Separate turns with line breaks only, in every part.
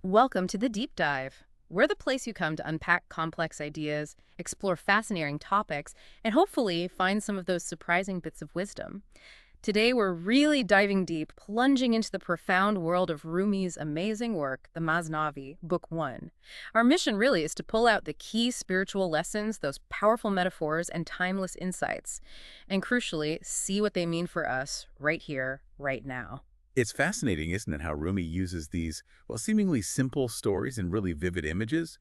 Welcome to the Deep Dive. We're the place you come to unpack complex ideas, explore fascinating topics, and hopefully find some of those surprising bits of wisdom. Today, we're really diving deep, plunging into the profound world of Rumi's amazing work, the Masnavi, Book 1. Our mission really is to pull out the key spiritual lessons, those powerful metaphors, and timeless insights, and crucially, see what they mean for us right here, right now.
It's fascinating, isn't it, how Rumi uses these, well, seemingly simple stories and really vivid images,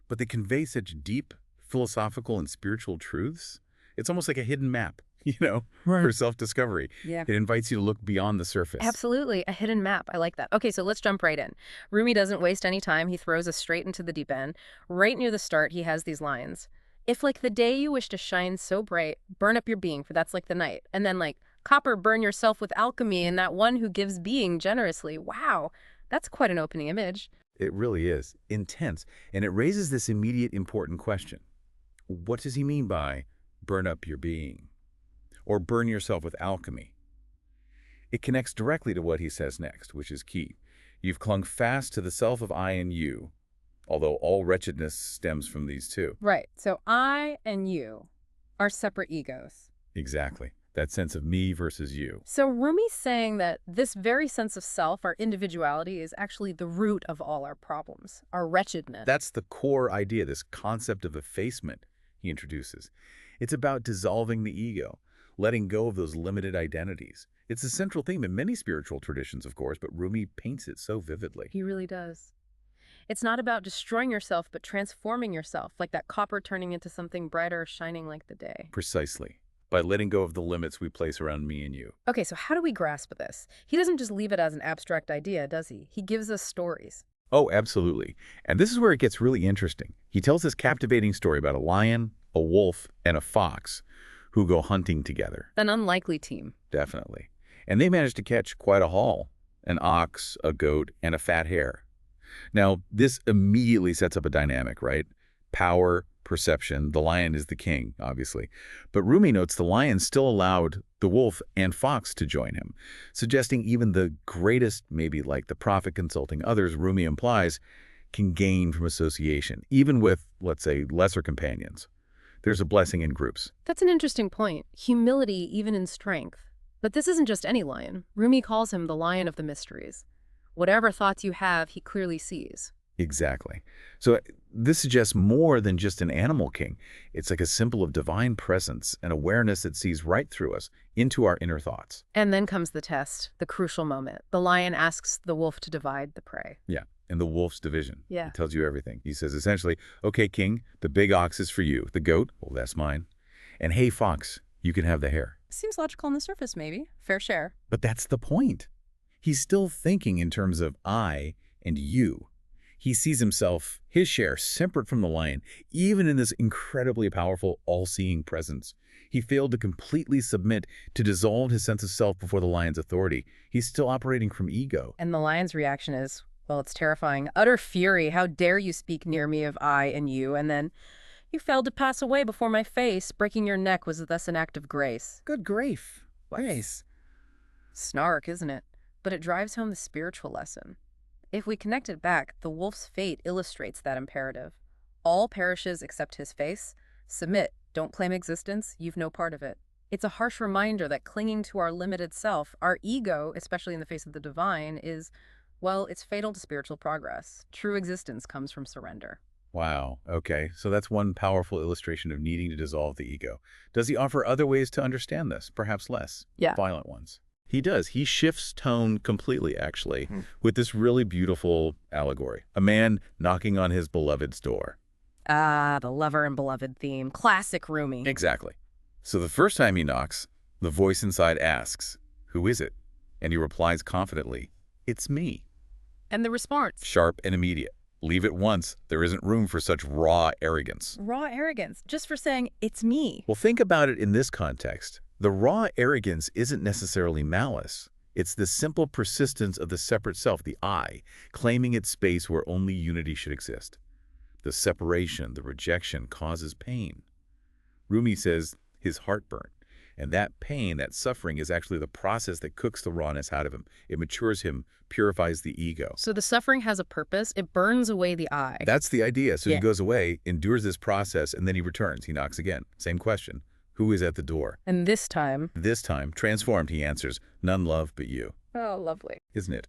but they convey such deep philosophical and spiritual truths. It's almost like a hidden map, for
Right.
self-discovery.
Yeah.
It invites you to look beyond the surface.
Absolutely, a hidden map. I like that. Okay, so let's jump right in. Rumi doesn't waste any time. He throws us straight into the deep end. Right near the start, he has these lines. If like the day you wish to shine so bright, burn up your being, for that's like the night. And then like, copper, burn yourself with alchemy, and that one who gives being generously. Wow, that's quite an opening image.
It really is intense, and it raises this immediate important question. What does he mean by burn up your being or burn yourself with alchemy? It connects directly to what he says next, which is key. You've clung fast to the self of I and you, although all wretchedness stems from these two.
Right, so I and you are separate egos.
Exactly. That sense of me versus you.
So Rumi's saying that this very sense of self, our individuality, is actually the root of all our problems, our wretchedness.
That's the core idea, this concept of effacement he introduces. It's about dissolving the ego, letting go of those limited identities. It's a central theme in many spiritual traditions, of course, but Rumi paints it so vividly.
He really does. It's not about destroying yourself, but transforming yourself, like that copper turning into something brighter, shining like the day.
Precisely. By letting go of the limits we place around me and you.
Okay, so how do we grasp this? He doesn't just leave it as an abstract idea, does he? He gives us stories.
Oh, absolutely. And this is where it gets really interesting. He tells this captivating story about a lion, a wolf, and a fox who go hunting together.
An unlikely team.
Definitely. And they manage to catch quite a haul, an ox, a goat, and a fat hare. Now, this immediately sets up a dynamic, right? Power, perception. The lion is the king, obviously. But Rumi notes the lion still allowed the wolf and fox to join him, suggesting even the greatest, maybe like the prophet consulting others, Rumi implies, can gain from association, even with, let's say, lesser companions. There's a blessing in groups.
That's an interesting point. Humility, even in strength. But this isn't just any lion. Rumi calls him the lion of the mysteries. Whatever thoughts you have, he clearly sees.
Exactly. So this suggests more than just an animal king. It's like a symbol of divine presence, an awareness that sees right through us, into our inner thoughts.
And then comes the test, the crucial moment. The lion asks the wolf to divide the prey.
Yeah, and the wolf's division.
Yeah.
It tells you everything. He says essentially, okay, king, the big ox is for you. The goat, well, that's mine. And hey, fox, you can have the hare.
Seems logical on the surface, maybe. Fair share.
But that's the point. He's still thinking in terms of I and you. He sees himself, his share, separate from the lion, even in this incredibly powerful, all-seeing presence. He failed to completely submit, to dissolve his sense of self before the lion's authority. He's still operating from ego.
And the lion's reaction is, well, it's terrifying. Utter fury. How dare you speak near me of I and you? And then, you failed to pass away before my face. Breaking your neck was thus an act of grace.
Good grief. Grace.
Snark, isn't it? But it drives home the spiritual lesson. If we connect it back, the wolf's fate illustrates that imperative. All perishes except his face. Submit. Don't claim existence. You've no part of it. It's a harsh reminder that clinging to our limited self, our ego, especially in the face of the divine, is, well, it's fatal to spiritual progress. True existence comes from surrender.
Wow. Okay. So that's one powerful illustration of needing to dissolve the ego. Does he offer other ways to understand this? Perhaps less
Yeah.
violent ones. He does. He shifts tone completely, actually, with this really beautiful allegory. A man knocking on his beloved's door.
Ah, the lover and beloved theme. Classic Rumi.
Exactly. So the first time he knocks, the voice inside asks, "Who is it?" And he replies confidently, "It's me."
And the response?
Sharp and immediate. Leave it once. There isn't room for such raw arrogance.
Raw arrogance, just for saying, it's me.
Well, think about it in this context. The raw arrogance isn't necessarily malice. It's the simple persistence of the separate self, the I, claiming its space where only unity should exist. The separation, the rejection, causes pain. Rumi says his heartburn. And that pain, that suffering, is actually the process that cooks the rawness out of him. It matures him, purifies the ego.
So the suffering has a purpose. It burns away the I.
That's the idea. So
Yeah.
he goes away, endures this process, and then he returns. He knocks again. Same question. Who is at the door?
And this time...
This time, transformed, he answers, none love but you.
Oh, lovely.
Isn't it?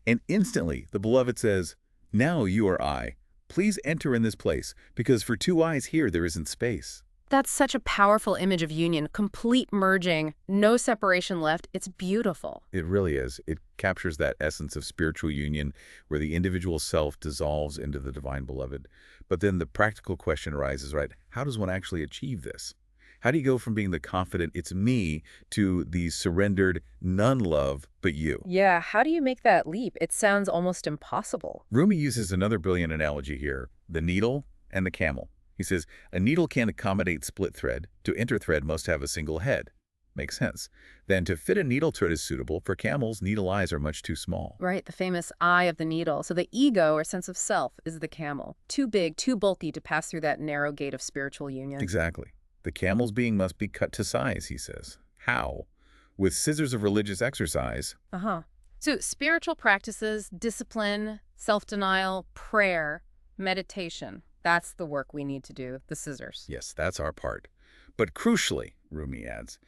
And instantly, the beloved says, now you are I. Please enter in this place, because for two eyes here there isn't space.
That's such a powerful image of union, complete merging, no separation left. It's beautiful.
It really is. It captures that essence of spiritual union where the individual self dissolves into the divine beloved. But then the practical question arises, right? How does one actually achieve this? How do you go from being the confident, it's me, to the surrendered, none love but you?
Yeah, how do you make that leap? It sounds almost impossible.
Rumi uses another brilliant analogy here, the needle and the camel. He says, a needle can't accommodate split thread. To interthread must have a single head. Makes sense. Then to fit a needle thread is suitable. For camels, needle eyes are much too small.
Right, the famous eye of the needle. So the ego, or sense of self, is the camel. Too big, too bulky to pass through that narrow gate of spiritual union.
Exactly. The camel's being must be cut to size, he says. How? With scissors of religious exercise.
So spiritual practices, discipline, self-denial, prayer, meditation. That's the work we need to do, the scissors.
Yes, that's our part. But crucially, Rumi adds,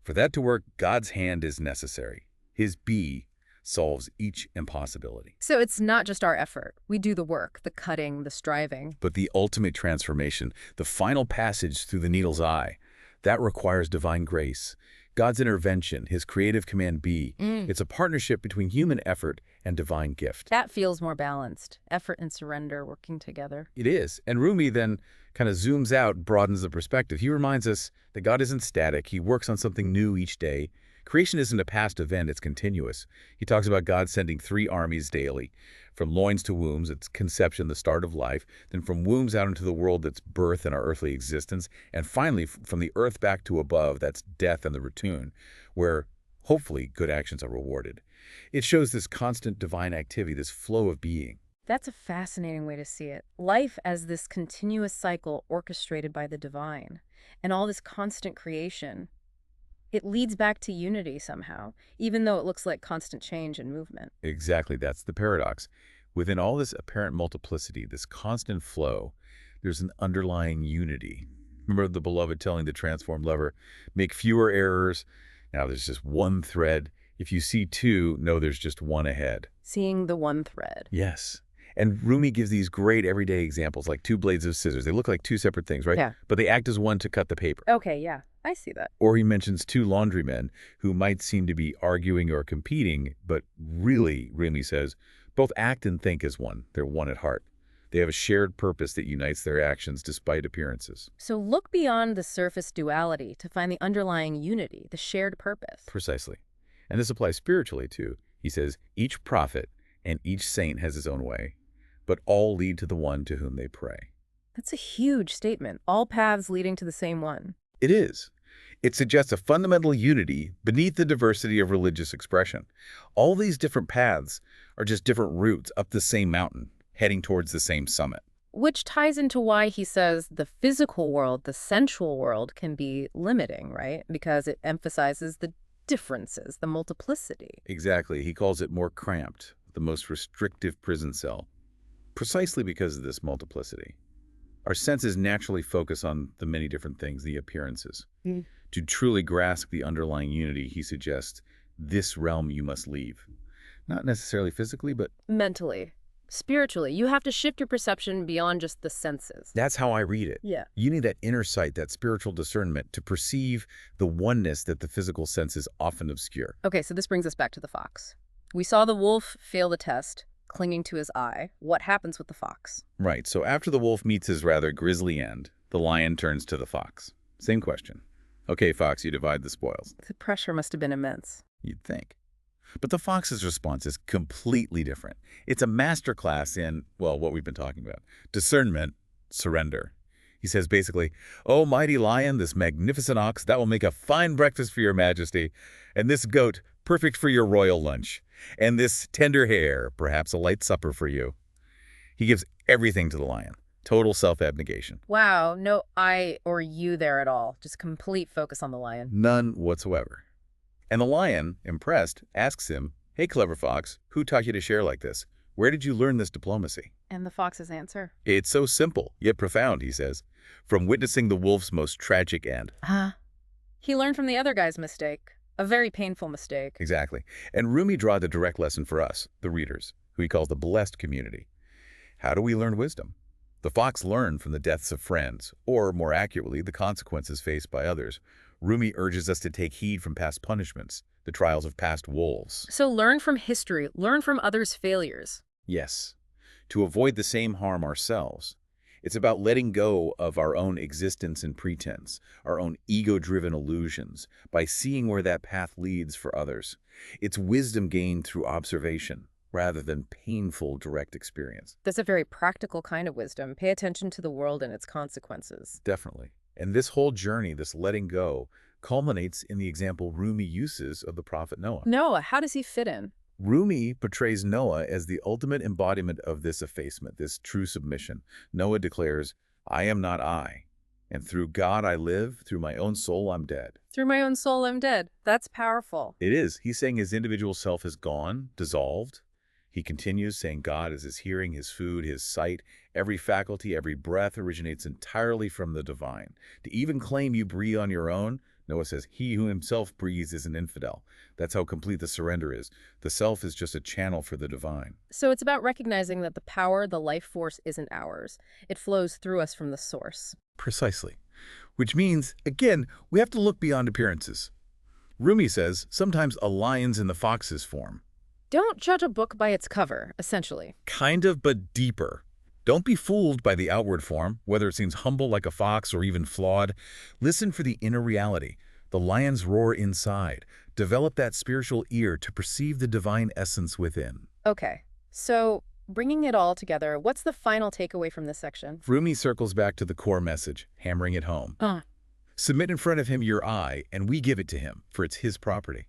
for that to work, God's hand is necessary. His be solves each impossibility.
So it's not just our effort. We do the work, the cutting, the striving.
But the ultimate transformation, the final passage through the needle's eye, that requires divine grace. God's intervention, his creative command be. It's a partnership between human effort and divine gift.
That feels more balanced. Effort and surrender working together.
It is. And Rumi then kind of zooms out, broadens the perspective. He reminds us that God isn't static. He works on something new each day. Creation isn't a past event, it's continuous. He talks about God sending 3 armies daily. From loins to wombs, it's conception, the start of life. Then from wombs out into the world, that's birth and our earthly existence. And finally, from the earth back to above, that's death and the return, where hopefully good actions are rewarded. It shows this constant divine activity, this flow of being.
That's a fascinating way to see it. Life as this continuous cycle orchestrated by the divine. And all this constant creation. It leads back to unity somehow, even though it looks like constant change and movement.
Exactly, that's the paradox. Within all this apparent multiplicity, this constant flow, there's an underlying unity. Remember the beloved telling the transformed lover, make fewer errors. Now there's just one thread. If you see 2, know there's just one ahead.
Seeing the one thread.
Yes. And Rumi gives these great everyday examples, like 2 blades of scissors. They look like 2 separate things, right?
Yeah.
But they act as one to cut the paper.
Okay, yeah, I see that.
Or he mentions 2 laundrymen who might seem to be arguing or competing, but really, Rumi says, both act and think as one. They're one at heart. They have a shared purpose that unites their actions despite appearances.
So look beyond the surface duality to find the underlying unity, the shared purpose.
Precisely. And this applies spiritually, too. He says, each prophet and each saint has his own way, but all lead to the one to whom they pray.
That's a huge statement. All paths leading to the same one.
It is. It suggests a fundamental unity beneath the diversity of religious expression. All these different paths are just different routes up the same mountain, heading towards the same summit.
Which ties into why he says the physical world, the sensual world, can be limiting, right? Because it emphasizes the differences, the multiplicity.
Exactly. He calls it more cramped, the most restrictive prison cell, precisely because of this multiplicity. Our senses naturally focus on the many different things, the appearances. To truly grasp the underlying unity, he suggests, this realm you must leave. Not necessarily physically, but
Mentally, spiritually, you have to shift your perception beyond just the senses.
that's how I read it.
Yeah.
You need that inner sight, that spiritual discernment to perceive the oneness that the physical senses often obscure.
Okay, so this brings us back to the fox. We saw the wolf fail the test, clinging to his eye. What happens with the fox?
Right, so after the wolf meets his rather grisly end, the lion turns to the fox. Same question. Okay, fox, you divide the spoils.
The pressure must have been immense.
You'd think. But the fox's response is completely different. It's a masterclass in, well, what we've been talking about. Discernment, surrender. He says basically, "Oh, mighty lion, this magnificent ox, that will make a fine breakfast for your majesty. And this goat, perfect for your royal lunch. And this tender hare, perhaps a light supper for you." He gives everything to the lion, Total self-abnegation.
Wow, no I or you there at all. Just complete focus on the lion.
None whatsoever. And the lion, impressed, asks him, "Hey, clever fox, who taught you to share like this? Where did you learn this diplomacy?"
And the fox's answer?
"It's so simple, yet profound," he says, "from witnessing the wolf's most tragic end."
Huh? He learned from the other guy's mistake. A very painful mistake.
Exactly. And Rumi draws the direct lesson for us, the readers, who he calls the blessed community. How do we learn wisdom? The fox learned from the deaths of friends, or more accurately, the consequences faced by others. Rumi urges us to take heed from past punishments, the trials of past wolves.
So learn from history, learn from others' failures.
Yes, to avoid the same harm ourselves. It's about letting go of our own existence and pretense, our own ego-driven illusions, by seeing where that path leads for others. It's wisdom gained through observation, rather than painful direct experience.
That's a very practical kind of wisdom. Pay attention to the world and its consequences.
Definitely. And this whole journey, this letting go, culminates in the example Rumi uses of the prophet Noah.
Noah, how does he fit in?
Rumi portrays Noah as the ultimate embodiment of this effacement, this true submission. Noah declares, "I am not I, and through God I live, through my own soul I'm dead."
Through my own soul I'm dead. That's powerful.
It is. He's saying his individual self is gone, dissolved. He continues saying God is his hearing, his food, his sight. Every faculty, every breath originates entirely from the divine. To even claim you breathe on your own, Noah says, he who himself breathes is an infidel. That's how complete the surrender is. The self is just a channel for the divine.
So it's about recognizing that the power, the life force, isn't ours. It flows through us from the source.
Precisely. Which means, again, we have to look beyond appearances. Rumi says, sometimes a lion's in the fox's form.
Don't judge a book by its cover, essentially.
Kind of, but deeper. Don't be fooled by the outward form, whether it seems humble like a fox or even flawed. Listen for the inner reality, the lion's roar inside. Develop that spiritual ear to perceive the divine essence within.
Okay, so bringing it all together, what's the final takeaway from this section?
Rumi circles back to the core message, hammering it home. Submit in front of him your I, and we give it to him, for it's his property.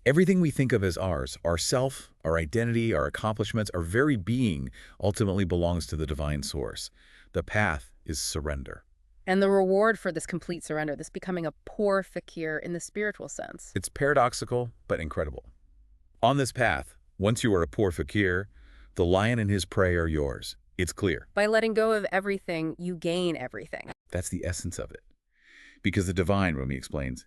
Everything we think of as ours, our self, our identity, our accomplishments, our very being, ultimately belongs to the divine source. The path is surrender.
And the reward for this complete surrender, this becoming a poor fakir in the spiritual sense.
It's paradoxical, but incredible. On this path, once you are a poor fakir, the lion and his prey are yours. It's clear.
By letting go of everything, you gain everything.
That's the essence of it. Because the divine, Rumi explains,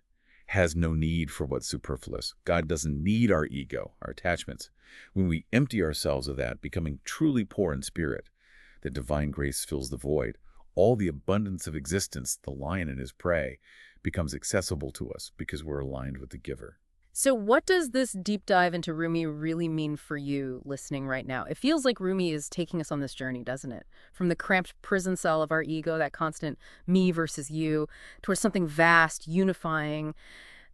has no need for what's superfluous. God doesn't need our ego, our attachments. When we empty ourselves of that, becoming truly poor in spirit, the divine grace fills the void. All the abundance of existence, the lion and his prey, becomes accessible to us because we're aligned with the giver.
So what does this deep dive into Rumi really mean for you listening right now? It feels like Rumi is taking us on this journey, doesn't it? From the cramped prison cell of our ego, that constant me versus you, towards something vast, unifying,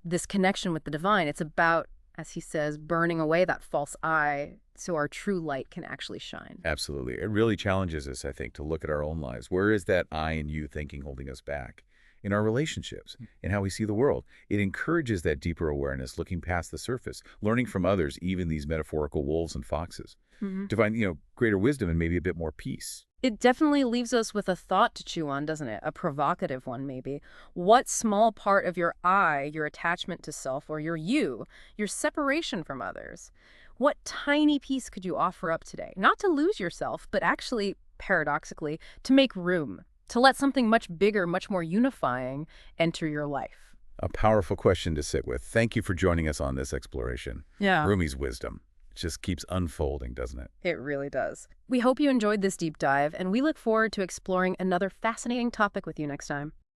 this connection with the divine. It's about, as he says, burning away that false I so our true light can actually shine.
Absolutely. It really challenges us, I think, to look at our own lives. Where is that I and you thinking holding us back? In our relationships, in how we see the world. It encourages that deeper awareness, looking past the surface, learning from others, even these metaphorical wolves and foxes, to find, greater wisdom and maybe a bit more peace.
It definitely leaves us with a thought to chew on, doesn't it? A provocative one, maybe. What small part of your I, your attachment to self, or your you, your separation from others, what tiny piece could you offer up today? Not to lose yourself, but actually, paradoxically, to make room, to let something much bigger, much more unifying enter your life?
A powerful question to sit with. Thank you for joining us on this exploration.
Yeah.
Rumi's wisdom. It just keeps unfolding, doesn't it?
It really does. We hope you enjoyed this deep dive, and we look forward to exploring another fascinating topic with you next time.